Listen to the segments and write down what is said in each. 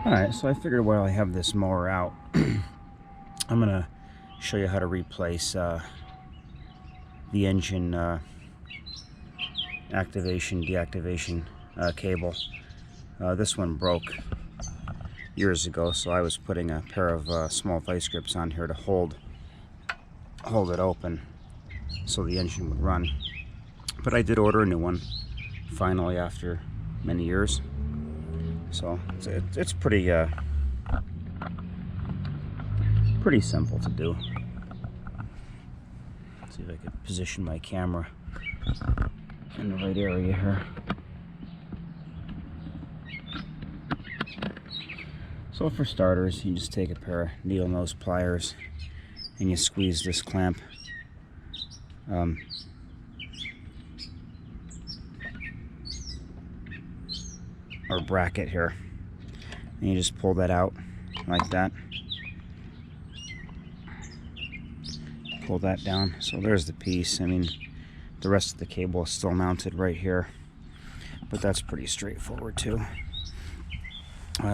Alright, so I figured while I have this mower out, I'm going to show you how to replace the engine activation, deactivation cable. This one broke years ago, so I was putting a pair of small vice grips on here to hold it open so the engine would run. But I did order a new one, finally, after many years. So it's pretty simple to do. Let's see if I can position my camera in the right area here. So for starters, you just take a pair of needle nose pliers and you squeeze this clamp or bracket here, and you just pull that out like that. Pull that down. So there's the piece. I mean, the rest of the cable is still mounted right here, but that's pretty straightforward too.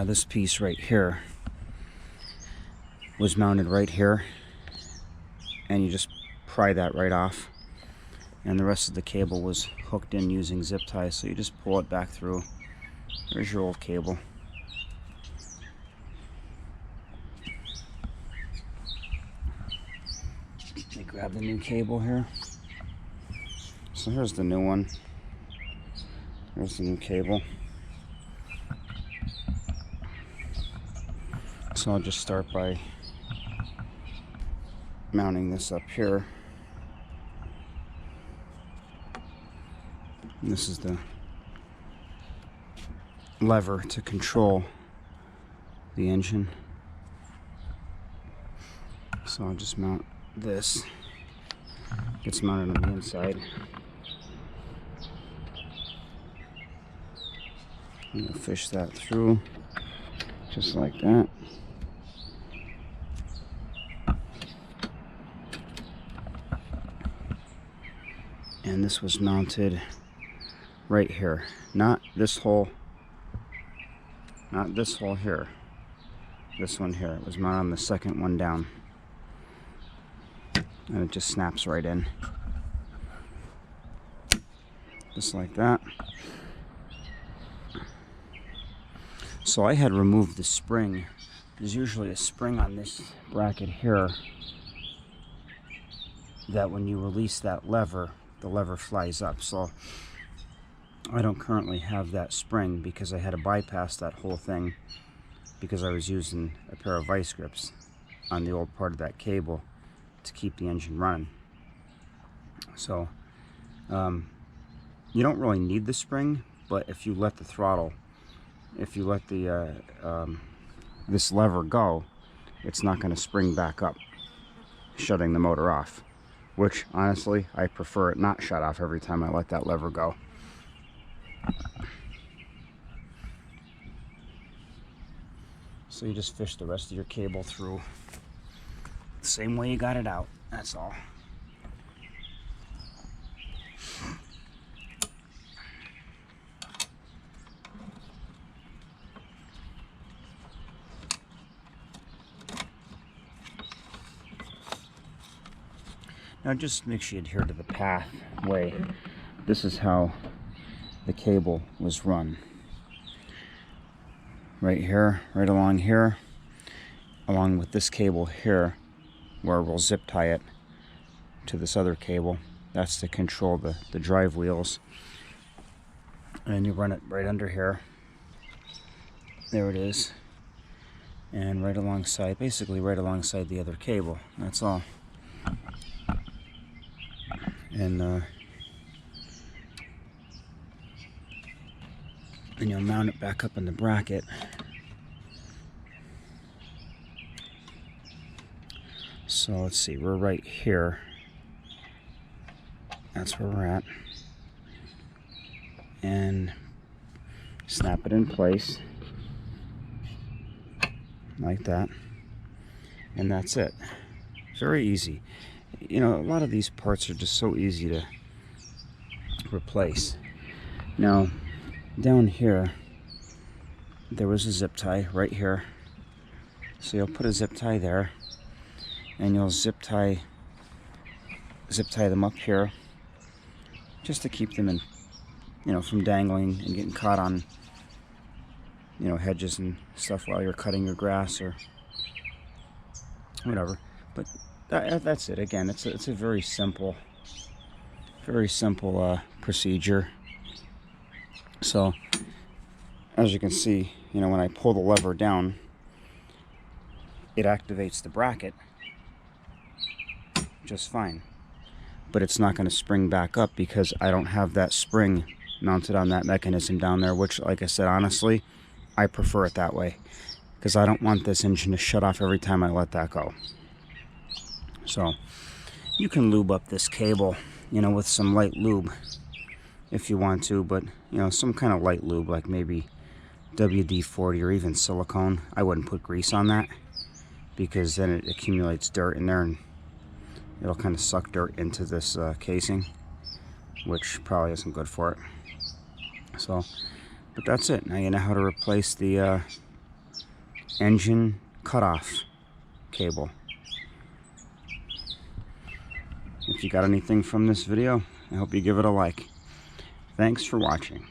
This piece right here was mounted right here, and you just pry that right off, and the rest of the cable was hooked in using zip ties, so you just pull it back through. There's your old cable. Let me grab the new cable here. So here's the new one. There's the new cable. So I'll just start by mounting this up here. And this is the lever to control the engine. So I'll just mount this. Gets mounted on the inside. I'm gonna fish that through just like that. And this was mounted right here, not this hole. Not this hole here. This one here. It was mounted on the second one down. And it just snaps right in. Just like that. So I had removed the spring. There's usually a spring on this bracket here that when you release that lever, the lever flies up. So I don't currently have that spring because I had to bypass that whole thing because I was using a pair of vice grips on the old part of that cable to keep the engine running. So you don't really need the spring, but if you let the throttle, if you let the this lever go, it's not going to spring back up, shutting the motor off, which honestly I prefer it not shut off every time I let that lever go. So you just fish the rest of your cable through the same way you got it out, that's all. Now just make sure you adhere to the pathway. This is how the cable was run. Right here, right along here, along with this cable here, where we'll zip tie it to this other cable. That's to control the drive wheels. And you run it right under here. There it is. And right alongside, basically right alongside the other cable. That's all. And then you'll mount it back up in the bracket. So let's see, we're right here. That's where we're at. And snap it in place like that. And that's it. Very easy. You know, a lot of these parts are just so easy to replace. Now, down here, there was a zip tie right here. So you'll put a zip tie there, and you'll zip tie them up here, just to keep them in, you know, from dangling and getting caught on, you know, hedges and stuff while you're cutting your grass or whatever. But that's it. Again, it's a very simple procedure. So as you can see, you know, when I pull the lever down, it activates the bracket just fine, but it's not going to spring back up because I don't have that spring mounted on that mechanism down there, which, like I said, honestly, I prefer it that way because I don't want this engine to shut off every time I let that go. So you can lube up this cable, you know, with some light lube if you want to, but, you know, some kind of light lube, like maybe WD-40 or even silicone. I wouldn't put grease on that because then it accumulates dirt in there and it'll kind of suck dirt into this casing, which probably isn't good for it. So, but that's it. Now you know how to replace the engine cutoff cable. If you got anything from this video, I hope you give it a like. Thanks for watching.